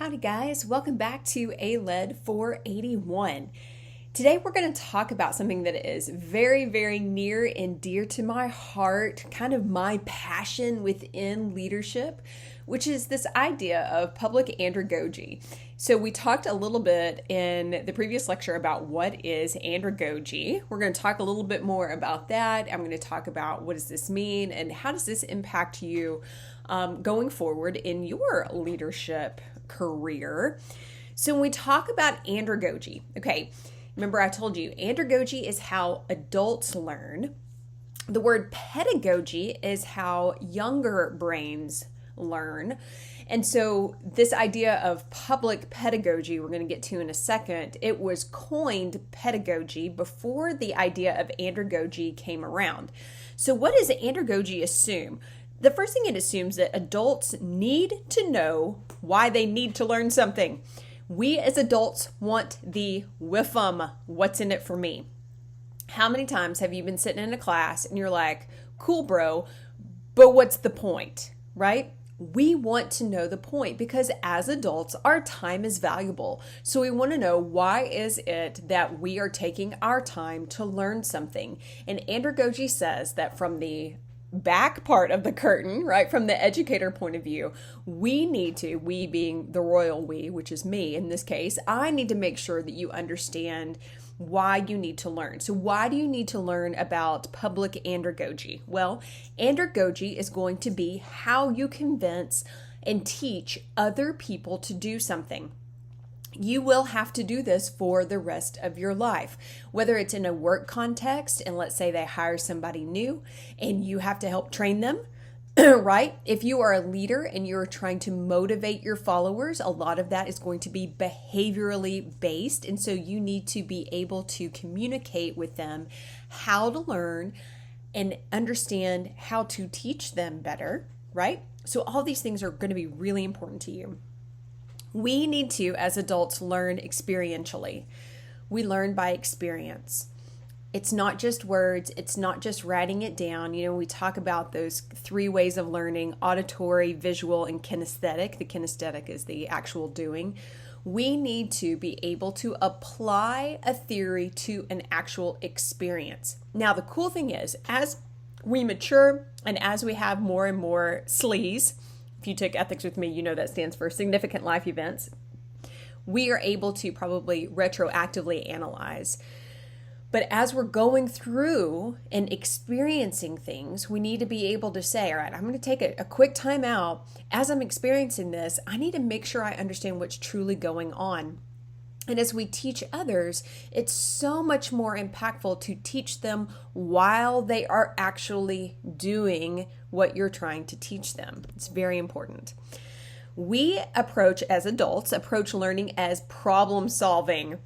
Howdy guys, welcome back to A-Led 481. Today we're going to talk about something that is very, very near and dear to my heart, kind of my passion within leadership, which is this idea of public andragogy. So we talked a little bit in the previous lecture about what is andragogy. We're going to talk a little bit more about that. I'm going to talk about what does this mean and how does this impact you going forward in your leadership career. So when we talk about andragogy, okay, remember I told you andragogy is how adults learn. The word pedagogy is how younger brains learn. And so this idea of public pedagogy, we're going to get to in a second, it was coined pedagogy before the idea of andragogy came around. So what does andragogy assume? The first thing it assumes that adults need to know why they need to learn something. We as adults want the WIFM, what's in it for me? How many times have you been sitting in a class and you're like, cool, bro, but what's the point, right? We want to know the point because as adults, our time is valuable. So we want to know why is it that we are taking our time to learn something. And andragogy says that from the back part of the curtain, right, from the educator point of view, we being the royal we, which is me in this case, I need to make sure that you understand why you need to learn. So why do you need to learn about public andragogy? Well, andragogy is going to be how you convince and teach other people to do something. You will have to do this for the rest of your life, whether it's in a work context, and let's say they hire somebody new and you have to help train them, right? If you are a leader and you're trying to motivate your followers, a lot of that is going to be behaviorally based. And so you need to be able to communicate with them how to learn and understand how to teach them better, right? So all these things are going to be really important to you. We need to, as adults, learn experientially. We learn by experience. It's not just words. It's not just writing it down. You know, we talk about those three ways of learning: auditory, visual, and kinesthetic. The kinesthetic is the actual doing. We need to be able to apply a theory to an actual experience. Now, the cool thing is, as we mature and as we have more and more SLEs, if you took ethics with me, you know that stands for significant life events, we are able to probably retroactively analyze. But as we're going through and experiencing things, we need to be able to say, all right, I'm going to take a quick time out. As I'm experiencing this, I need to make sure I understand what's truly going on. And as we teach others, it's so much more impactful to teach them while they are actually doing what you're trying to teach them. It's very important. We as adults, approach learning as problem solving.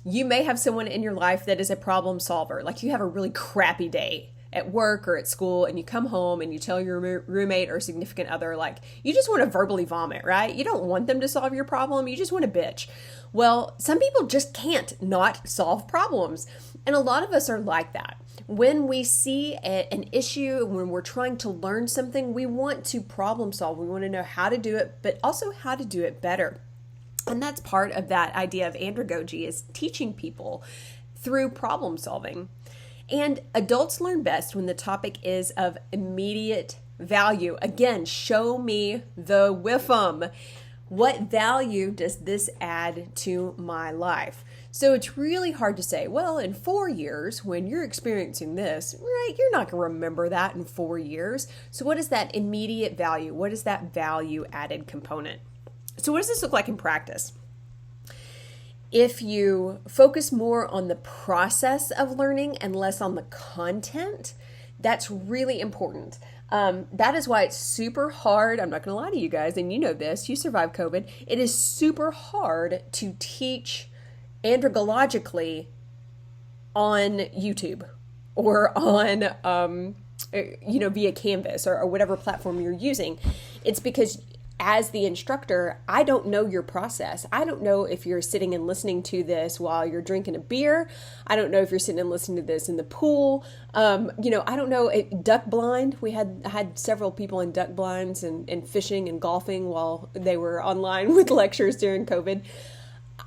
You may have someone in your life that is a problem solver. Like you have a really crappy day at work or at school and you come home and you tell your roommate or significant other, like, you just want to verbally vomit, right? You don't want them to solve your problem. You just want to bitch. Well, some people just can't not solve problems. And a lot of us are like that. When we see an issue, when we're trying to learn something, we want to problem solve. We want to know how to do it, but also how to do it better. And that's part of that idea of andragogy, is teaching people through problem solving. And adults learn best when the topic is of immediate value. Again, show me the WIFM. What value does this add to my life? So it's really hard to say, well, in 4 years, when you're experiencing this, right, you're not going to remember that in 4 years. So what is that immediate value? What is that value added component? So what does this look like in practice? If you focus more on the process of learning and less on the content, that's really important. That is why it's super hard. I'm not going to lie to you guys, and you know this, you survived COVID. It is super hard to teach andragogically on YouTube or on, via Canvas or whatever platform you're using. It's because as the instructor, I don't know your process. I don't know if you're sitting and listening to this while you're drinking a beer. I don't know if you're sitting and listening to this in the pool. I don't know. Duck blind. I had several people in duck blinds and fishing and golfing while they were online with lectures during COVID.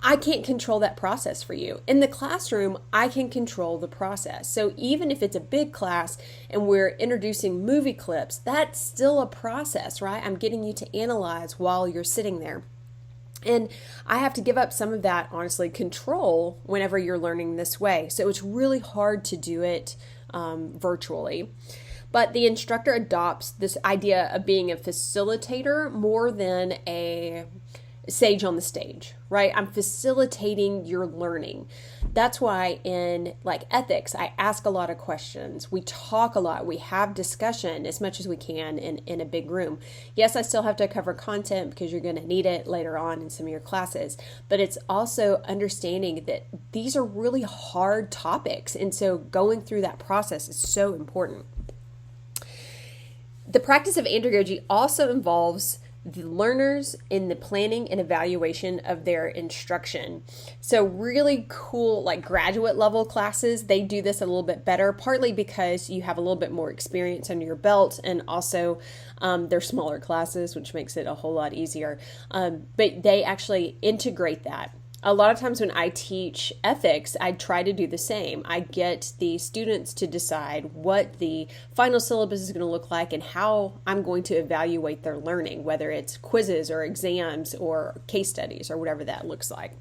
I can't control that process for you. In the classroom, I can control the process. So even if it's a big class and we're introducing movie clips, that's still a process, right? I'm getting you to analyze while you're sitting there. And I have to give up some of that, honestly, control whenever you're learning this way. So it's really hard to do it virtually. But the instructor adopts this idea of being a facilitator more than a sage on the stage, right? I'm facilitating your learning. That's why in like ethics, I ask a lot of questions. We talk a lot. We have discussion as much as we can in a big room. Yes, I still have to cover content because you're going to need it later on in some of your classes, but it's also understanding that these are really hard topics. And so going through that process is so important. The practice of andragogy also involves the learners in the planning and evaluation of their instruction. So really cool, like graduate level classes, they do this a little bit better, partly because you have a little bit more experience under your belt, and also they're smaller classes, which makes it a whole lot easier. But they actually integrate that. A lot of times when I teach ethics, I try to do the same. I get the students to decide what the final syllabus is going to look like and how I'm going to evaluate their learning, whether it's quizzes or exams or case studies or whatever that looks like.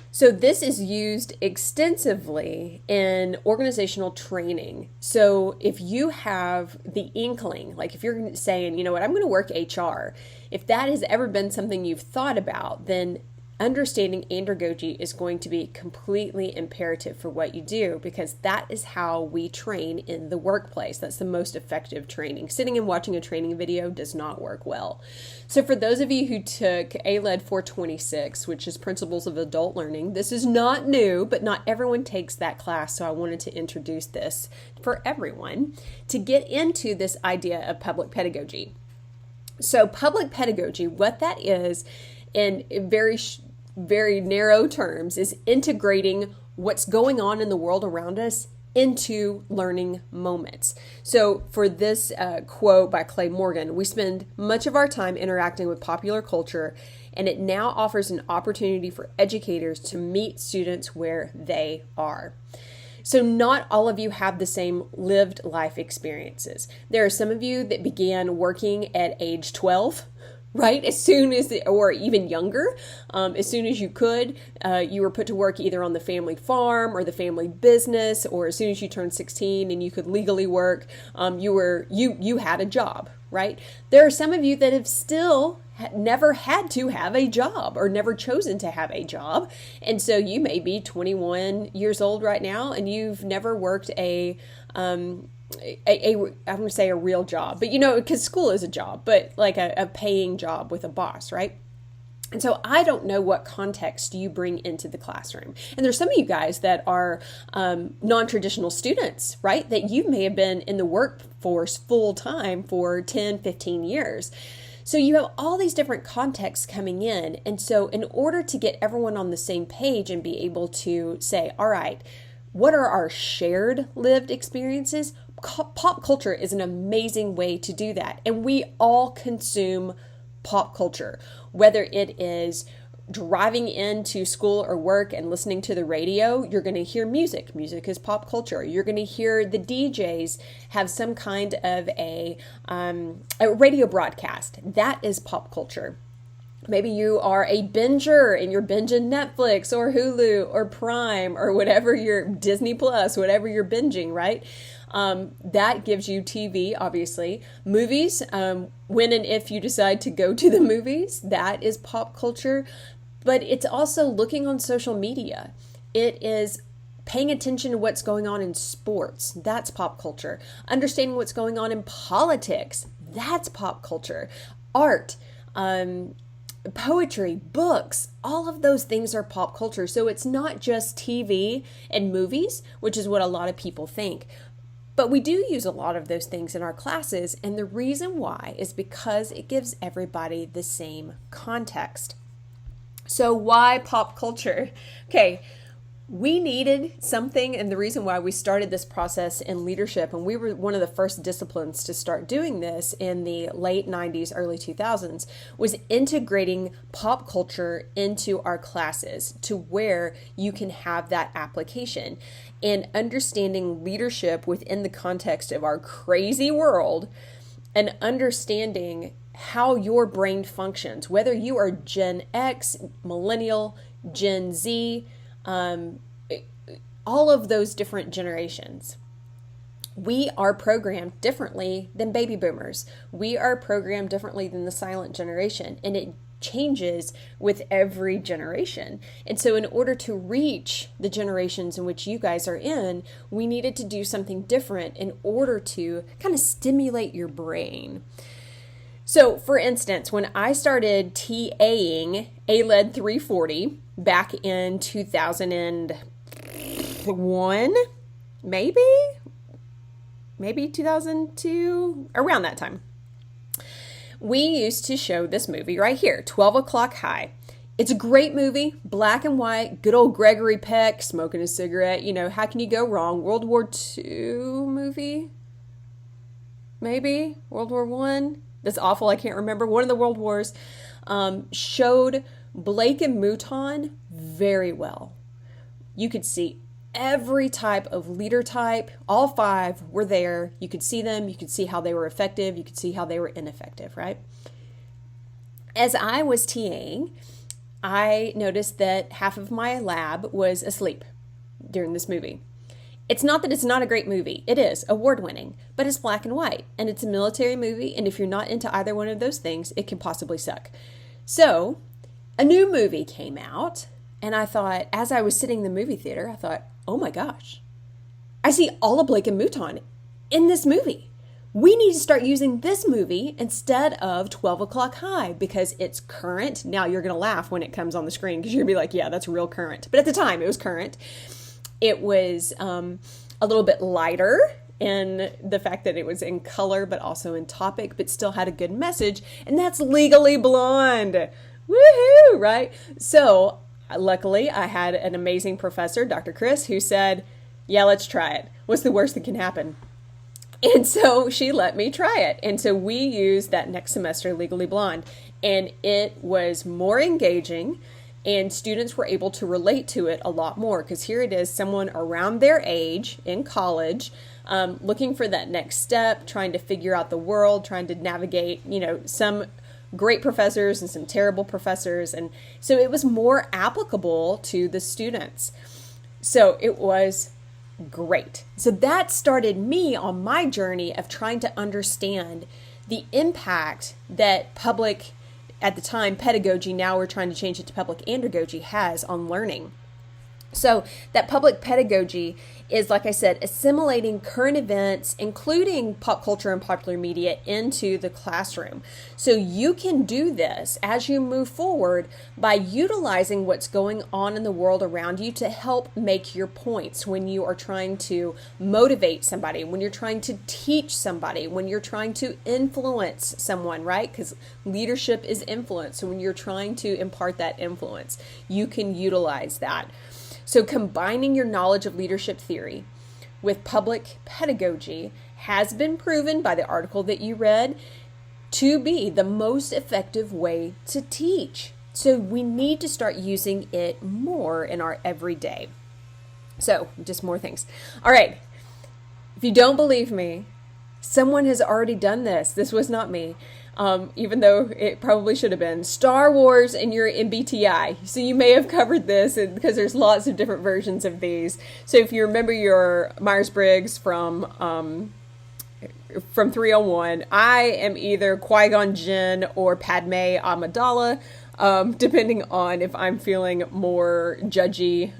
So this is used extensively in organizational training. So if you have the inkling, like if you're saying, you know what, I'm going to work HR, if that has ever been something you've thought about, then understanding andragogy is going to be completely imperative for what you do, because that is how we train in the workplace. That's the most effective training. Sitting and watching a training video does not work well. So for those of you who took ALED 426, which is Principles of Adult Learning, this is not new, but not everyone takes that class. So I wanted to introduce this for everyone to get into this idea of public pedagogy. So public pedagogy, what that is in very narrow terms, is integrating what's going on in the world around us into learning moments. So for this quote by Clay Morgan, we spend much of our time interacting with popular culture, and it now offers an opportunity for educators to meet students where they are. So not all of you have the same lived life experiences. There are some of you that began working at age 12, right? As soon as, or even younger, as soon as you could, you were put to work either on the family farm or the family business, or as soon as you turned 16 and you could legally work, you had a job, right? There are some of you that have still never had to have a job or never chosen to have a job. And so you may be 21 years old right now and you've never worked I'm going to say a real job, but because school is a job, but like a paying job with a boss, right? And so I don't know what context you bring into the classroom. And there's some of you guys that are non-traditional students, right? That you may have been in the workforce full time for 10, 15 years. So you have all these different contexts coming in. And so in order to get everyone on the same page and be able to say, all right, what are our shared lived experiences? Pop culture is an amazing way to do that. And we all consume pop culture, whether it is driving into school or work and listening to the radio. You're going to hear music. Music is pop culture. You're going to hear the DJs have some kind of a radio broadcast. That is pop culture. Maybe you are a binger and you're binging Netflix or Hulu or Prime or whatever your Disney Plus, whatever you're binging, right? That gives you TV, obviously. Movies, when and if you decide to go to the movies, that is pop culture. But it's also looking on social media. It is paying attention to what's going on in sports. That's pop culture. Understanding what's going on in politics. That's pop culture. Art, poetry, books, all of those things are pop culture. So it's not just TV and movies, which is what a lot of people think. But we do use a lot of those things in our classes, and the reason why is because it gives everybody the same context. So why pop culture? Okay, we needed something, and the reason why we started this process in leadership, and we were one of the first disciplines to start doing this in the late 90s, early 2000s, was integrating pop culture into our classes to where you can have that application and understanding leadership within the context of our crazy world and understanding how your brain functions, whether you are Gen X, Millennial, Gen Z, all of those different generations. We are programmed differently than baby boomers. We are programmed differently than the silent generation, and it changes with every generation. And so in order to reach the generations in which you guys are in, we needed to do something different in order to kind of stimulate your brain. So for instance, when I started TAing A-Led 340 back in 2001, maybe 2002, around that time, we used to show this movie right here, 12 O'Clock High. It's a great movie, black and white, good old Gregory Peck smoking a cigarette. You know, how can you go wrong? World War II movie? Maybe? World War I? That's awful, I can't remember. One of the world wars showed Blake and Mouton very well. You could see every type of leader type. All 5 were there. You could see them. You could see how they were effective. You could see how they were ineffective, right? As I was TAing, I noticed that half of my lab was asleep during this movie. It's not that it's not a great movie. It is award-winning, but it's black and white, and it's a military movie, and if you're not into either one of those things, it can possibly suck. So a new movie came out, and I thought, as I was sitting in the movie theater, I thought, oh my gosh, I see all of Blake and Mouton in this movie. We need to start using this movie instead of 12 O'Clock High because it's current. Now you're going to laugh when it comes on the screen because you're going to be like, yeah, that's real current. But at the time, it was current. It was a little bit lighter in the fact that it was in color, but also in topic, but still had a good message. And that's Legally Blonde. Woohoo, right? So luckily, I had an amazing professor, Dr. Chris, who said, yeah, let's try it. What's the worst that can happen? And so she let me try it. And so we used that next semester, Legally Blonde, and it was more engaging. And students were able to relate to it a lot more because here it is, someone around their age in college, looking for that next step, trying to figure out the world, trying to navigate, some great professors and some terrible professors. And so it was more applicable to the students. So it was great. So that started me on my journey of trying to understand the impact that public, at the time, pedagogy, now we're trying to change it to public andragogy, has on learning. So that public pedagogy is, like I said, assimilating current events, including pop culture and popular media, into the classroom. So you can do this as you move forward by utilizing what's going on in the world around you to help make your points when you are trying to motivate somebody, when you're trying to teach somebody, when you're trying to influence someone, right? Because leadership is influence. So when you're trying to impart that influence, you can utilize that. So combining your knowledge of leadership theory with public pedagogy has been proven by the article that you read to be the most effective way to teach. So we need to start using it more in our everyday. So just more things. All right. If you don't believe me, someone has already done this. This was not me. Even though it probably should have been. Star Wars and your MBTI. So you may have covered this because there's lots of different versions of these. So if you remember your Myers-Briggs from 301, I am either Qui-Gon Jinn or Padme Amidala, depending on if I'm feeling more judgy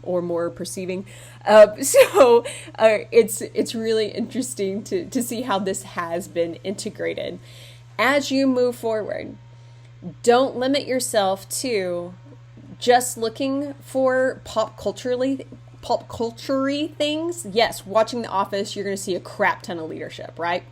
or more perceiving. So it's really interesting to see how this has been integrated. As you move forward, don't limit yourself to just looking for pop culturally pulp culture-y things, yes, watching The Office, you're going to see a crap ton of leadership, right?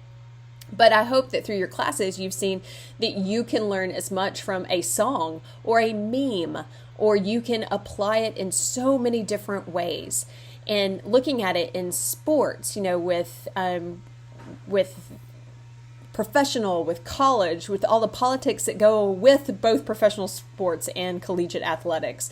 But I hope that through your classes, you've seen that you can learn as much from a song or a meme, or you can apply it in so many different ways. And looking at it in sports, with professional, with college, with all the politics that go with both professional sports and collegiate athletics,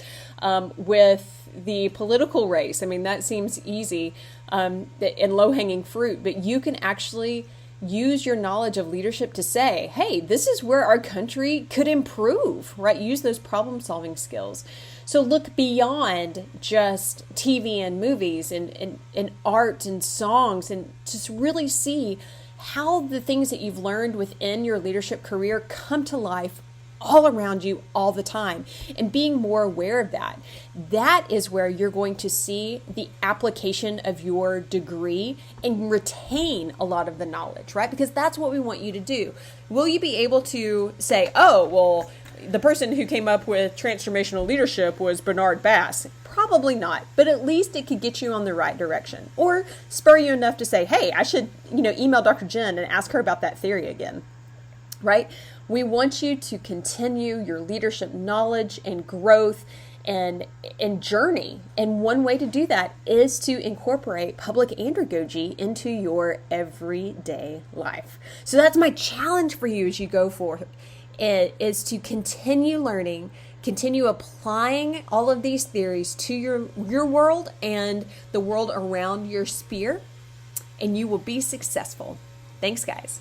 with the political race. I mean, that seems easy and low-hanging fruit, but you can actually use your knowledge of leadership to say, hey, this is where our country could improve, right? Use those problem-solving skills. So look beyond just TV and movies and art and songs, and just really see how the things that you've learned within your leadership career come to life all around you all the time, and being more aware of that. That is where you're going to see the application of your degree and retain a lot of the knowledge, right? Because that's what we want you to do. Will you be able to say, oh, well, the person who came up with transformational leadership was Bernard Bass? Probably not, but at least it could get you on the right direction, or spur you enough to say, hey, I should, email Dr. Jen and ask her about that theory again, right? We want you to continue your leadership knowledge and growth and journey. And one way to do that is to incorporate public andragogy into your everyday life. So that's my challenge for you as you go forth, is to continue learning, continue applying all of these theories to your world and the world around your sphere, and you will be successful. Thanks, guys.